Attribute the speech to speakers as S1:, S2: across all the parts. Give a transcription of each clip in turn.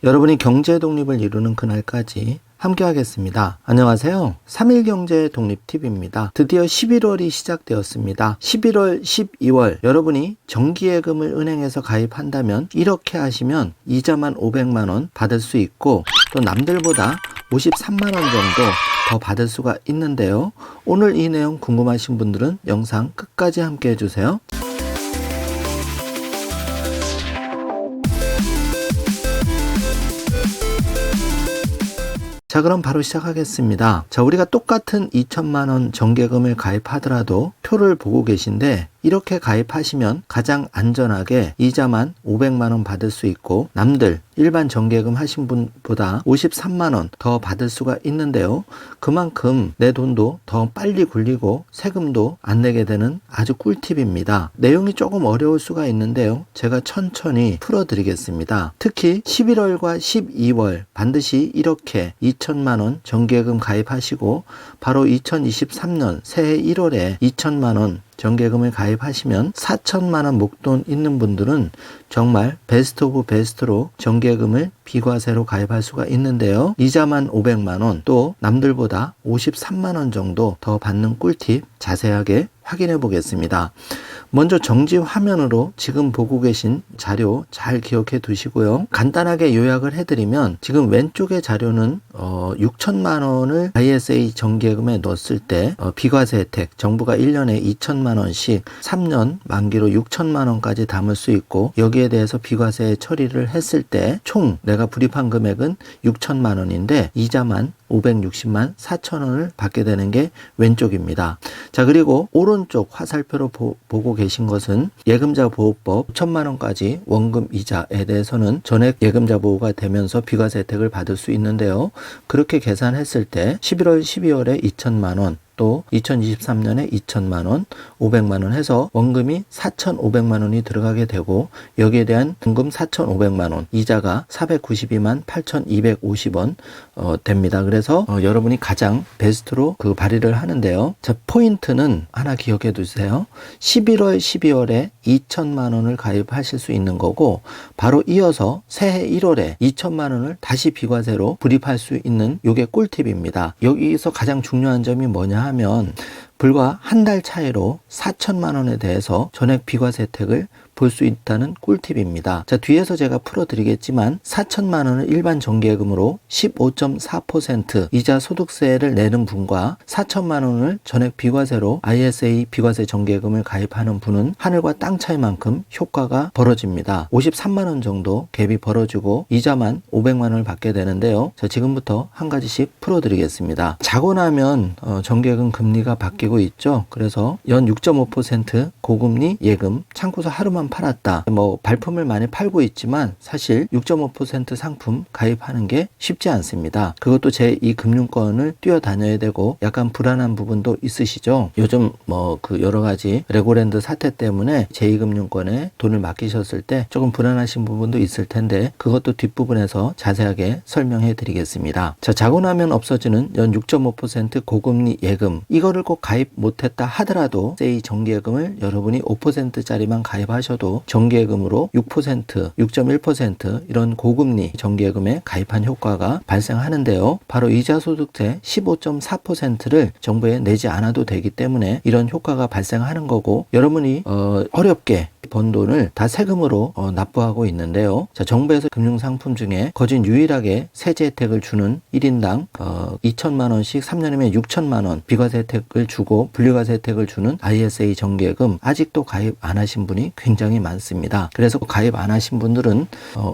S1: 여러분이 경제 독립을 이루는 그날까지 함께 하겠습니다. 안녕하세요. 3일 경제 독립팁입니다. 드디어 11월이 시작되었습니다. 11월, 12월 여러분이 정기예금을 은행에서 가입한다면 이렇게 하시면 이자만 500만 원 받을 수 있고 또 남들보다 53만 원 정도 더 받을 수가 있는데요. 오늘 이 내용 궁금하신 분들은 영상 끝까지 함께 해주세요. 자, 그럼 바로 시작하겠습니다. 자, 우리가 똑같은 2천만 원 정기예금을 가입하더라도 표를 보고 계신데 이렇게 가입하시면 가장 안전하게 이자만 500만 원 받을 수 있고 남들 일반 정기예금 하신 분보다 53만 원 더 받을 수가 있는데요. 그만큼 내 돈도 더 빨리 굴리고 세금도 안 내게 되는 아주 꿀팁입니다. 내용이 조금 어려울 수가 있는데요. 제가 천천히 풀어드리겠습니다. 특히 11월과 12월 반드시 이렇게 2천만 원 정기예금 가입하시고 바로 2023년 새해 1월에 2천만 원 정기예금을 가입하시면 4천만 원 목돈 있는 분들은 정말 베스트 오브 베스트로 정기예금을 비과세로 가입할 수가 있는데요. 이자만 500만 원, 또 남들보다 53만 원 정도 더 받는 꿀팁 자세하게 확인해 보겠습니다. 먼저 정지 화면으로 지금 보고 계신 자료 잘 기억해 두시고요. 간단하게 요약을 해드리면 지금 왼쪽의 자료는 6천만 원을 ISA 정기예금에 넣었을 때 비과세 혜택 정부가 1년에 2천만 원씩 3년 만기로 6천만 원까지 담을 수 있고 여기에 대해서 비과세 처리를 했을 때 총 내가 불입한 금액은 6천만 원인데 이자만 560만 4천 원을 받게 되는 게 왼쪽입니다. 자, 그리고 오른쪽 화살표로 보고 계신 것은 예금자 보호법 5천만 원까지 원금 이자에 대해서는 전액 예금자 보호가 되면서 비과세 혜택을 받을 수 있는데요. 그렇게 계산했을 때 11월, 12월에 2천만 원, 또 2023년에 2천만 원, 500만 원 해서 원금이 4,500만 원이 들어가게 되고 여기에 대한 원금 4,500만 원, 이자가 492만 8,250원 됩니다. 그래서 여러분이 가장 베스트로 그 발휘를 하는데요. 자, 포인트는 하나 기억해 두세요. 11월, 12월에 2천만 원을 가입하실 수 있는 거고 바로 이어서 새해 1월에 2천만 원을 다시 비과세로 불입할 수 있는 요게 꿀팁입니다. 여기서 가장 중요한 점이 뭐냐 하면 불과 한 달 차이로 4천만 원에 대해서 전액 비과세 혜택을 볼 수 있다는 꿀팁입니다. 자, 뒤에서 제가 풀어드리겠지만 4천만 원을 일반 정기예금으로 15.4% 이자 소득세를 내는 분과 4천만 원을 전액 비과세로 ISA 비과세 정기예금을 가입하는 분은 하늘과 땅 차이만큼 효과가 벌어집니다. 53만 원 정도 갭이 벌어지고 이자만 500만 원을 받게 되는데요. 자, 지금부터 한 가지씩 풀어드리겠습니다. 자고 나면 정기예금 금리가 바뀌고 있죠. 그래서 연 6.5% 고금리 예금 참고서 하루만 팔았다. 발품을 많이 팔고 있지만 사실 6.5% 상품 가입하는 게 쉽지 않습니다. 그것도 제2금융권을 뛰어다녀야 되고 약간 불안한 부분도 있으시죠. 요즘 여러 가지 레고랜드 사태 때문에 제2금융권에 돈을 맡기셨을 때 조금 불안하신 부분도 있을 텐데 그것도 뒷부분에서 자세하게 설명해 드리겠습니다. 자, 자고 나면 없어지는 연 6.5% 고금리 예금 이거를 꼭 가입 못했다 하더라도 제2 정기예금을 여러분이 5%짜리만 가입하셔도 정기예금으로 6%, 6.1% 이런 고금리 정기예금에 가입한 효과가 발생하는데요. 바로 이자소득세 15.4%를 정부에 내지 않아도 되기 때문에 이런 효과가 발생하는 거고 여러분이 어렵게 번 돈을 다 세금으로 납부하고 있는데요. 자, 정부에서 금융상품 중에 거진 유일하게 세제 혜택을 주는 1인당 2천만 원씩 3년이면 6천만 원 비과세 혜택을 주고 분리과세 혜택을 주는 ISA 정기예금 아직도 가입 안 하신 분이 굉장히 많습니다. 그래서 가입 안 하신 분들은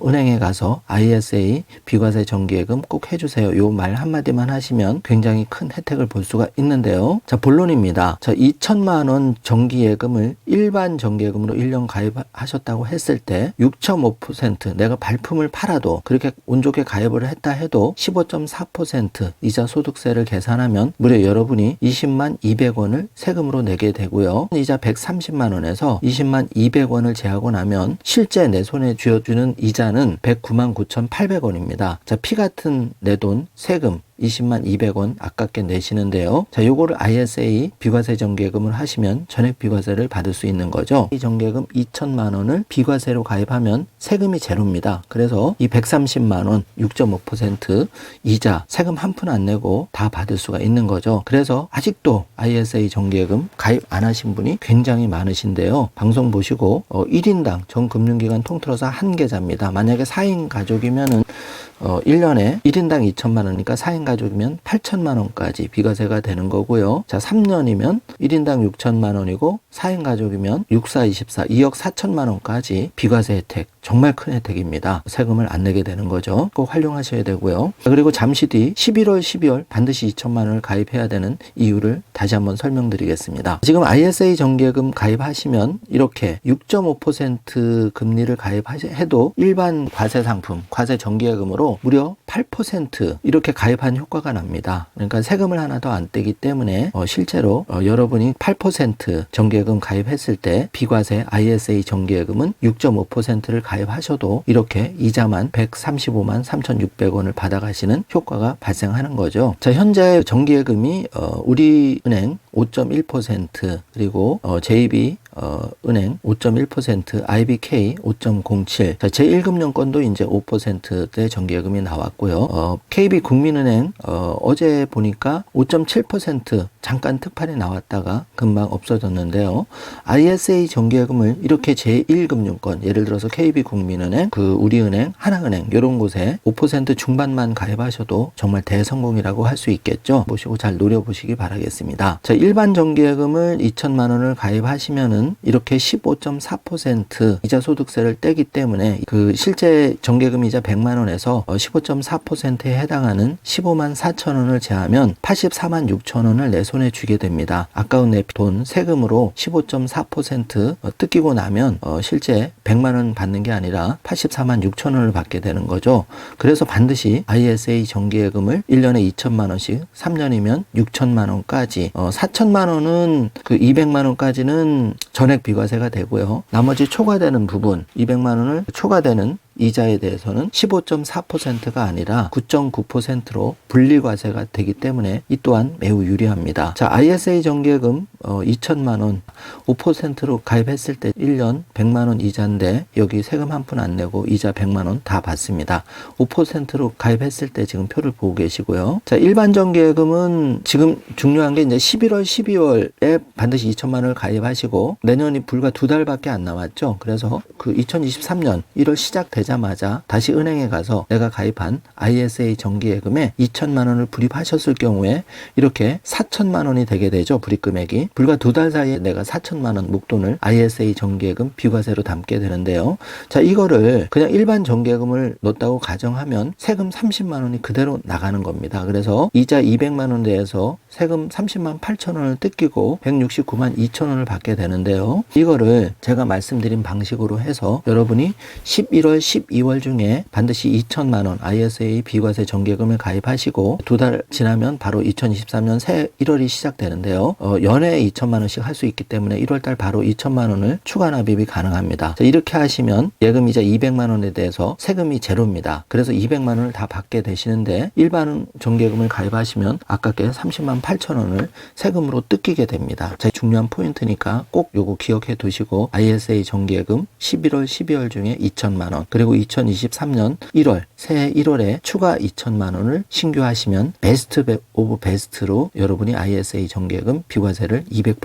S1: 은행에 가서 ISA 비과세 정기예금 꼭 해주세요. 요 말 한마디만 하시면 굉장히 큰 혜택을 볼 수가 있는데요. 자, 본론입니다. 자, 2천만 원 정기예금을 일반 정기예금으로 1년 가입하셨다고 했을 때 6.5% 내가 발품을 팔아도 그렇게 운 좋게 가입을 했다 해도 15.4% 이자 소득세를 계산하면 무려 여러분이 20만 200원을 세금으로 내게 되고요. 이자 130만 원에서 20만 200원을 제하고 나면 실제 내 손에 쥐어주는 이자는 109만 9,800원입니다. 자, 피 같은 내 돈 세금 20만 200원 아깝게 내시는데요. 자, 요거를 ISA 비과세 정기예금을 하시면 전액 비과세를 받을 수 있는 거죠. 이 정기예금 2천만 원을 비과세로 가입하면 세금이 제로입니다. 그래서 이 130만 원 6.5% 이자 세금 한 푼 안 내고 다 받을 수가 있는 거죠. 그래서 아직도 ISA 정기예금 가입 안 하신 분이 굉장히 많으신데요. 방송 보시고 1인당 전 금융기관 통틀어서 한 계좌입니다. 만약에 4인 가족이면은 1년에 1인당 2천만 원이니까 4인 가족이면 8천만 원까지 비과세가 되는 거고요. 자, 3년이면 1인당 6천만 원이고 4인 가족이면 6, 4, 24, 2억 4천만 원까지 비과세 혜택, 정말 큰 혜택입니다. 세금을 안 내게 되는 거죠. 꼭 활용하셔야 되고요. 그리고 잠시 뒤 11월, 12월 반드시 2천만 원을 가입해야 되는 이유를 다시 한번 설명드리겠습니다. 지금 ISA 정기예금 가입하시면 이렇게 6.5% 금리를 가입해도 일반 과세 상품, 과세 정기예금으로 무려 8% 이렇게 가입한 효과가 납니다. 그러니까 세금을 하나 더 안 떼기 때문에 실제로 여러분이 8% 정기예금 가입했을 때 비과세 ISA 정기예금은 6.5%를 가입하셔도 이렇게 이자만 135만 3,600원을 받아가시는 효과가 발생하는 거죠. 자, 현재 정기예금이 우리은행 5.1% 그리고 JB 은행 5.1%, IBK 5.07. 자, 제1금융권도 이제 5%대 정기예금이 나왔고요. KB국민은행 어제 보니까 5.7% 잠깐 특판이 나왔다가 금방 없어졌는데요. ISA 정기예금을 이렇게 제1금융권, 예를 들어서 KB국민은행, 우리은행, 하나은행 이런 곳에 5% 중반만 가입하셔도 정말 대성공이라고 할 수 있겠죠. 보시고 잘 노려보시기 바라겠습니다. 자, 일반 정기예금을 2천만 원을 가입하시면은 이렇게 15.4% 이자 소득세를 떼기 때문에 실제 정기예금 이자 100만 원에서 15.4%에 해당하는 15만 4천 원을 제하면 84만 6천 원을 내 손에 쥐게 됩니다. 아까운 내 돈 세금으로 15.4% 뜯기고 나면 실제 100만 원 받는 게 아니라 84만 6천 원을 받게 되는 거죠. 그래서 반드시 ISA 정기예금을 1년에 2천만 원씩 3년이면 6천만 원까지 4천만 원은 200만 원까지는 전액 비과세가 되고요. 나머지 초과되는 부분 200만 원을 초과되는 이자에 대해서는 15.4%가 아니라 9.9%로 분리과세가 되기 때문에 이 또한 매우 유리합니다. 자, ISA 정기예금 2천만 원 5%로 가입했을 때 1년 100만 원 이자인데 여기 세금 한 푼 안 내고 이자 100만 원 다 받습니다. 5%로 가입했을 때 지금 표를 보고 계시고요. 자, 일반 정기예금은 지금 중요한 게 이제 11월, 12월에 반드시 2천만 원을 가입하시고 내년이 불과 2달밖에 안 남았죠. 그래서 2023년 1월 시작되자마자 다시 은행에 가서 내가 가입한 ISA 정기예금에 2천만 원을 불입하셨을 경우에 이렇게 4천만 원이 되게 되죠. 불입금액이. 불과 2달 사이에 내가 4천만 원 목돈을 ISA 정기예금 비과세로 담게 되는데요. 자, 이거를 그냥 일반 정기예금을 넣었다고 가정하면 세금 30만 원이 그대로 나가는 겁니다. 그래서 이자 200만 원 대해서 세금 30만 8천 원을 뜯기고 169만 2천 원을 받게 되는데요. 이거를 제가 말씀드린 방식으로 해서 여러분이 11월, 12월 중에 반드시 2천만 원 ISA 비과세 정기예금을 가입하시고 2달 지나면 바로 2023년 새 1월이 시작되는데요. 연회에 2천만 원씩 할 수 있기 때문에 1월달 바로 2천만 원을 추가 납입이 가능합니다. 자, 이렇게 하시면 예금이자 200만 원에 대해서 세금이 제로입니다. 그래서 200만 원을 다 받게 되시는데 일반 정기예금을 가입하시면 아깝게 30만 8천 원을 세금으로 뜯기게 됩니다. 자, 중요한 포인트니까 꼭 요거 기억해 두시고 ISA 정기예금 11월, 12월 중에 2천만 원 그리고 2023년 1월 새해 1월에 추가 2천만 원을 신규하시면 베스트 오브 베스트로 여러분이 ISA 정기예금 비과세를 200%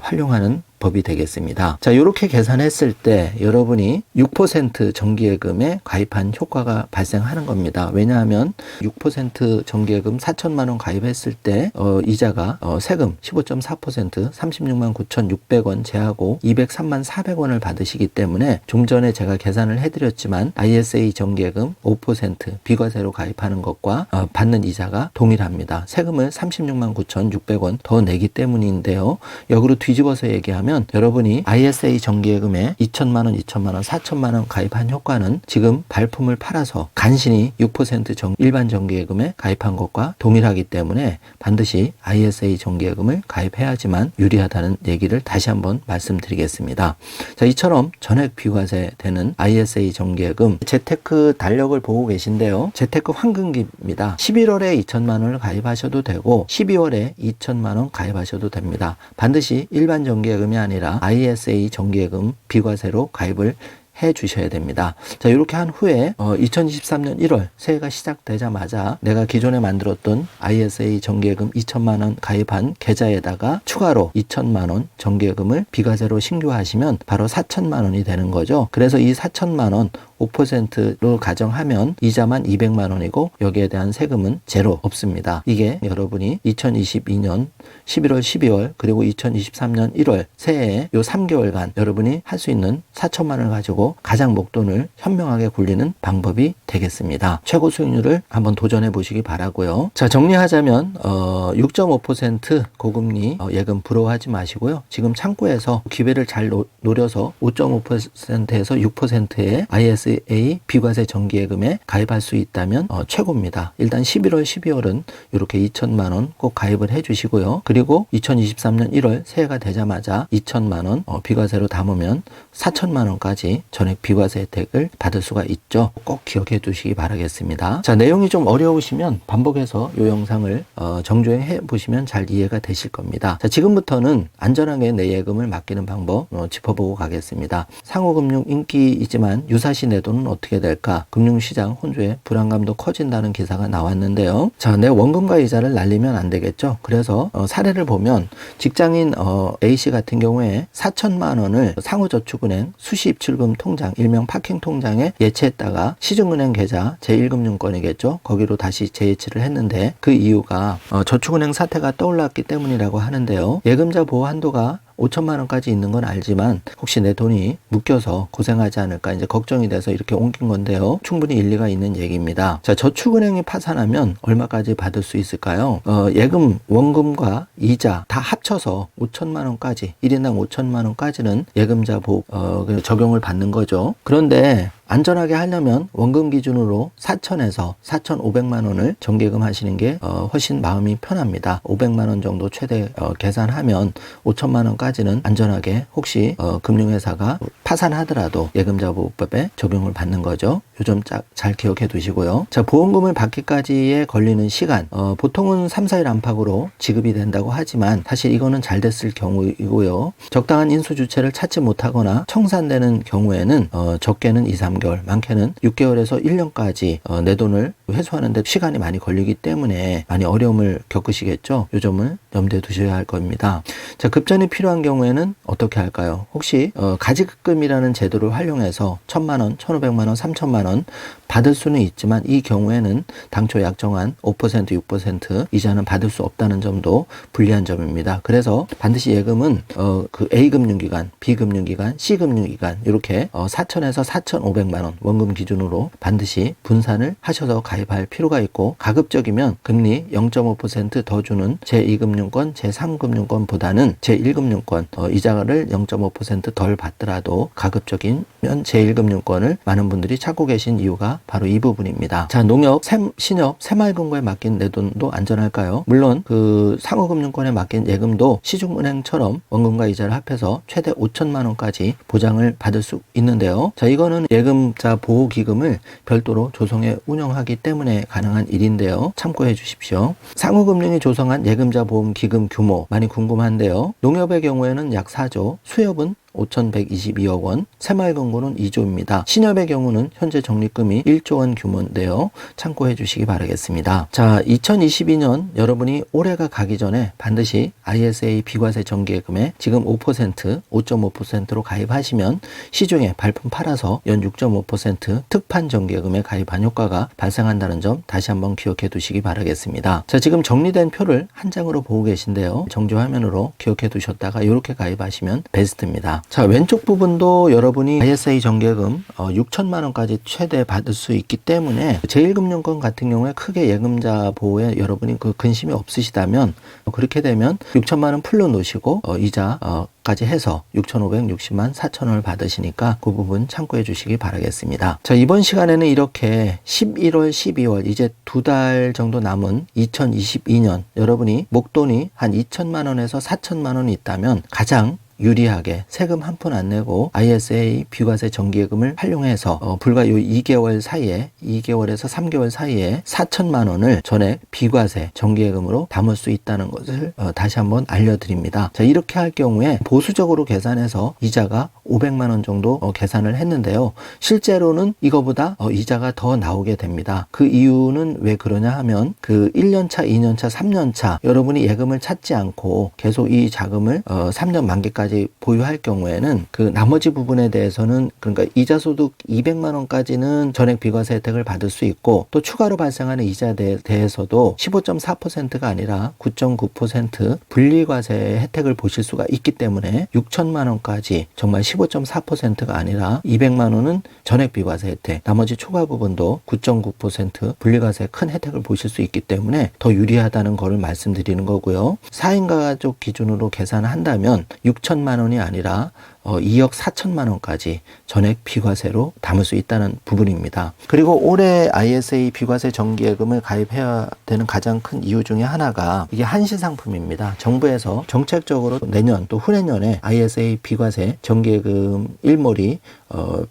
S1: 활용하는 법이 되겠습니다. 자, 이렇게 계산했을 때 여러분이 6% 정기예금에 가입한 효과가 발생하는 겁니다. 왜냐하면 6% 정기예금 4천만 원 가입했을 때 이자가 세금 15.4% 36만 9,600원 제하고 203만 400원을 받으시기 때문에 좀 전에 제가 계산을 해드렸지만 ISA 정기예금 5% 비과세로 가입하는 것과 받는 이자가 동일합니다. 세금을 36만 9,600원 더 내기 때문인데요. 역으로 뒤집어서 얘기하면 그렇다면 여러분이 ISA 정기예금에 2천만 원, 2천만 원, 4천만 원 가입한 효과는 지금 발품을 팔아서 간신히 6% 일반 정기예금에 가입한 것과 동일하기 때문에 반드시 ISA 정기예금을 가입해야지만 유리하다는 얘기를 다시 한번 말씀드리겠습니다. 자, 이처럼 전액 비과세 되는 ISA 정기예금 재테크 달력을 보고 계신데요. 재테크 황금기입니다. 11월에 2천만 원을 가입하셔도 되고 12월에 2천만 원 가입하셔도 됩니다. 반드시 일반 정기예금이 아니라 ISA 정기예금 비과세로 가입을 해 주셔야 됩니다. 자, 이렇게 한 후에 2023년 1월 새해가 시작되자마자 내가 기존에 만들었던 ISA 정기예금 2천만 원 가입한 계좌에다가 추가로 2천만 원 정기예금을 비과세로 신규하시면 바로 4천만 원이 되는 거죠. 그래서 이 4천만 원 5%로 가정하면 이자만 200만 원이고 여기에 대한 세금은 제로 없습니다. 이게 여러분이 2022년 11월, 12월 그리고 2023년 1월 새해에 요 3개월간 여러분이 할 수 있는 4천만 원을 가지고 가장 목돈을 현명하게 굴리는 방법이 되겠습니다. 최고 수익률을 한번 도전해 보시기 바라고요. 자, 정리하자면 6.5% 고금리 예금 부러워하지 마시고요. 지금 창구에서 기회를 잘 노려서 5.5%에서 6%의 ISA 비과세 정기예금에 가입할 수 있다면 최고입니다. 일단 11월, 12월은 이렇게 2천만 원 꼭 가입을 해 주시고요. 그리고 2023년 1월 새해가 되자마자 2천만 원 비과세로 담으면 4천만 원까지 전액 비과세 혜택을 받을 수가 있죠. 꼭 기억해 두시기 바라겠습니다. 자, 내용이 좀 어려우시면 반복해서 이 영상을 정주행해 보시면 잘 이해가 되실 겁니다. 자, 지금부터는 안전하게 내 예금을 맡기는 방법 짚어보고 가겠습니다. 상호금융 인기이지만 유사시 내 돈은 어떻게 될까? 금융시장 혼조에 불안감도 커진다는 기사가 나왔는데요. 자, 내 원금과 이자를 날리면 안 되겠죠. 그래서 사례를 보면 직장인 A씨 같은 경우에 4천만 원을 상호저축은행 수시입출금 통장, 일명 파킹 통장에 예치했다가 시중은행 계좌 제1금융권이겠죠. 거기로 다시 재예치를 했는데 그 이유가 저축은행 사태가 떠올랐기 때문이라고 하는데요. 예금자 보호 한도가 5천만 원까지 있는 건 알지만 혹시 내 돈이 묶여서 고생하지 않을까 이제 걱정이 돼서 이렇게 옮긴 건데요. 충분히 일리가 있는 얘기입니다. 자, 저축은행이 파산하면 얼마까지 받을 수 있을까요? 예금, 원금과 이자 다 합쳐서 5천만 원까지 1인당 5천만 원까지는 예금자 보호 적용을 받는 거죠. 그런데 안전하게 하려면 원금 기준으로 4천에서 4,500만 원을 정기예금 하시는 게 훨씬 마음이 편합니다. 500만 원 정도 최대 계산하면 5천만 원까지는 안전하게 혹시 금융회사가 파산하더라도 예금자 보호법에 적용을 받는 거죠. 요 점 잘 기억해 두시고요. 자, 보험금을 받기까지에 걸리는 시간 보통은 3, 4일 안팎으로 지급이 된다고 하지만 사실 이거는 잘 됐을 경우이고요. 적당한 인수주체를 찾지 못하거나 청산되는 경우에는 적게는 2, 3개월, 많게는 6개월에서 1년까지 내 돈을 회수하는데 시간이 많이 걸리기 때문에 많이 어려움을 겪으시겠죠. 이 점을 염두에 두셔야 할 겁니다. 자, 급전이 필요한 경우에는 어떻게 할까요? 혹시 가지급금이라는 제도를 활용해서 1,000만 원, 1,500만 원, 3천만 원 받을 수는 있지만 이 경우에는 당초 약정한 5%, 6% 이자는 받을 수 없다는 점도 불리한 점입니다. 그래서 반드시 예금은 그 A금융기관, B금융기관, C금융기관 이렇게 4천에서 4,500만 원 원금 기준으로 반드시 분산을 하셔서 가입할 필요가 있고 가급적이면 금리 0.5% 더 주는 제2금융권, 제3금융권보다는 제1금융권 이자를 0.5% 덜 받더라도 가급적이면 제1금융권을 많은 분들이 찾고 계신 이유가 바로 이 부분입니다. 자, 농협, 신협, 새마을금고에 맡긴 내 돈도 안전할까요? 물론 그 상호금융권에 맡긴 예금도 시중은행처럼 원금과 이자를 합해서 최대 5천만 원까지 보장을 받을 수 있는데요. 자, 이거는 예금자 보호기금을 별도로 조성해 운영하기 때문에 가능한 일인데요. 참고해 주십시오. 상호금융이 조성한 예금자 보험 기금 규모 많이 궁금한데요. 농협의 경우에는 약 4조, 수협은 5,122억 원, 새마을금고는 2조입니다. 신협의 경우는 현재 적립금이 1조 원 규모인데요. 참고해 주시기 바라겠습니다. 자, 2022년 여러분이 올해가 가기 전에 반드시 ISA 비과세 정기예금에 지금 5%, 5.5%로 가입하시면 시중에 발품 팔아서 연 6.5% 특판 정기예금에 가입한 효과가 발생한다는 점 다시 한번 기억해 두시기 바라겠습니다. 자, 지금 정리된 표를 한 장으로 보고 계신데요. 정지 화면으로 기억해 두셨다가 이렇게 가입하시면 베스트입니다. 되겠습니다. 자, 왼쪽 부분도 여러분이 ISA 정기예금 6천만 원까지 최대 받을 수 있기 때문에 제1금융권 같은 경우에 크게 예금자 보호에 여러분이 그 근심이 없으시다면 그렇게 되면 6천만 원 풀로 놓으시고 이자 까지 해서 6,560만 4천원을 받으시니까 그 부분 참고해 주시기 바라겠습니다. 자, 이번 시간에는 이렇게 11월, 12월 이제 2달 정도 남은 2022년 여러분이 목돈이 한 2천만 원에서 4천만 원이 있다면 가장 유리하게 세금 한 푼 안 내고 ISA 비과세 정기예금을 활용해서 불과 요 2개월 사이에 2개월에서 3개월 사이에 4천만 원을 전액 비과세 정기예금으로 담을 수 있다는 것을 다시 한번 알려드립니다. 자, 이렇게 할 경우에 보수적으로 계산해서 이자가 500만 원 정도 계산을 했는데요. 실제로는 이거보다 이자가 더 나오게 됩니다. 그 이유는 왜 그러냐 하면 그 1년차, 2년차, 3년차 여러분이 예금을 찾지 않고 계속 이 자금을 3년 만기까지 보유할 경우에는 그 나머지 부분에 대해서는 그러니까 이자 소득 200만 원까지는 전액 비과세 혜택을 받을 수 있고 또 추가로 발생하는 이자에 대해서도 15.4%가 아니라 9.9% 분리과세 혜택을 보실 수가 있기 때문에 6천만 원까지 정말 15.4%가 아니라 200만 원은 전액 비과세 혜택, 나머지 추가 부분도 9.9% 분리과세 큰 혜택을 보실 수 있기 때문에 더 유리하다는 것을 말씀드리는 거고요. 4인 가족 기준으로 계산한다면 6천만 원이 아니라 2억 4천만 원까지 전액 비과세로 담을 수 있다는 부분입니다. 그리고 올해 ISA 비과세 정기예금을 가입해야 되는 가장 큰 이유 중에 하나가 이게 한시 상품입니다. 정부에서 정책적으로 내년 또 후내년에 ISA 비과세 정기예금 일몰이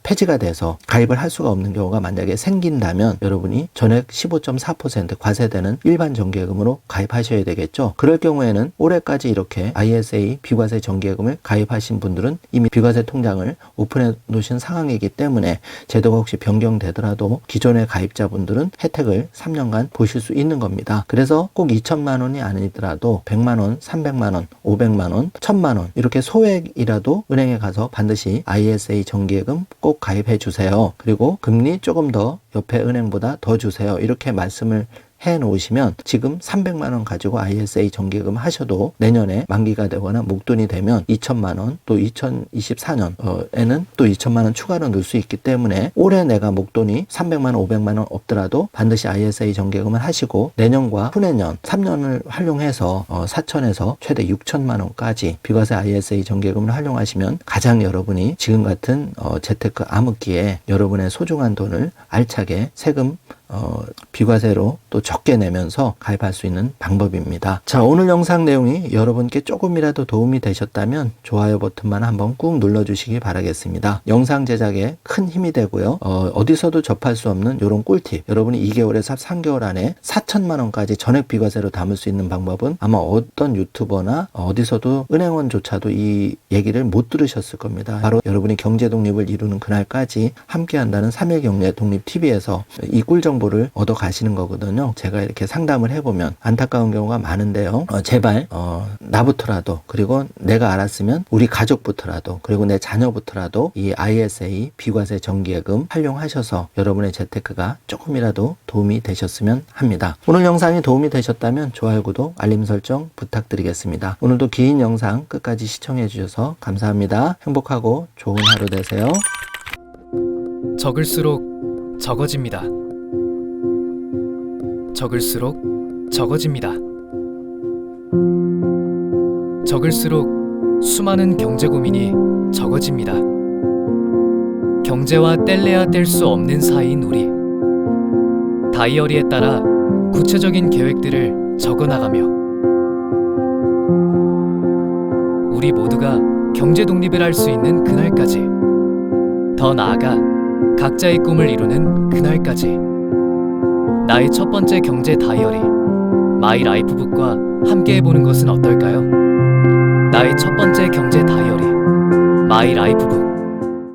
S1: 폐지가 돼서 가입을 할 수가 없는 경우가 만약에 생긴다면 여러분이 전액 15.4% 과세되는 일반 정기예금으로 가입하셔야 되겠죠. 그럴 경우에는 올해까지 이렇게 ISA 비과세 정기예금을 가입하신 분들은 이미 비과세 통장을 오픈해 놓으신 상황이기 때문에 제도가 혹시 변경되더라도 기존의 가입자분들은 혜택을 3년간 보실 수 있는 겁니다. 그래서 꼭 2천만 원이 아니더라도 100만 원, 300만 원, 500만 원, 1000만 원 이렇게 소액이라도 은행에 가서 반드시 ISA 정기예금 꼭 가입해 주세요. 그리고 금리 조금 더 옆에 은행보다 더 주세요. 이렇게 말씀을 해 놓으시면 지금 300만 원 가지고 ISA 정기예금 하셔도 내년에 만기가 되거나 목돈이 되면 2천만 원 또 2024년에는 또 2천만 원 추가로 넣을 수 있기 때문에 올해 내가 목돈이 300만 원 500만 원 없더라도 반드시 ISA 정기예금을 하시고 내년과 후내년 3년을 활용해서 4천에서 최대 6천만 원까지 비과세 ISA 정기예금을 활용하시면 가장 여러분이 지금 같은 재테크 암흑기에 여러분의 소중한 돈을 알차게 세금 비과세로 또 적게 내면서 가입할 수 있는 방법입니다. 자, 오늘 영상 내용이 여러분께 조금이라도 도움이 되셨다면 좋아요 버튼만 한번 꾹 눌러주시기 바라겠습니다. 영상 제작에 큰 힘이 되고요. 어디서도 접할 수 없는 이런 꿀팁 여러분이 2개월에서 3개월 안에 4천만 원까지 전액 비과세로 담을 수 있는 방법은 아마 어떤 유튜버나 어디서도 은행원조차도 이 얘기를 못 들으셨을 겁니다. 바로 여러분이 경제 독립을 이루는 그날까지 함께한다는 3일 경제 독립 TV에서 이 꿀 정보를 얻어 가시는 거거든요. 제가 이렇게 상담을 해보면 안타까운 경우가 많은데요. 제발 나부터라도 그리고 내가 알았으면 우리 가족부터라도 그리고 내 자녀부터라도 이 ISA 비과세 정기예금 활용하셔서 여러분의 재테크가 조금이라도 도움이 되셨으면 합니다. 오늘 영상이 도움이 되셨다면 좋아요, 구독, 알림 설정 부탁드리겠습니다. 오늘도 긴 영상 끝까지 시청해 주셔서 감사합니다. 행복하고 좋은 하루 되세요.
S2: 적을수록 적어집니다. 적을수록 적어집니다. 적을수록 수많은 경제 고민이 적어집니다. 경제와 뗄래야 뗄 수 없는 사이인 우리. 다이어리에 따라 구체적인 계획들을 적어나가며 우리 모두가 경제 독립을 할 수 있는 그날까지, 더 나아가 각자의 꿈을 이루는 그날까지 나의 첫 번째 경제 다이어리 마이 라이프북과 함께 해보는 것은 어떨까요? 나의 첫 번째 경제 다이어리 마이 라이프북.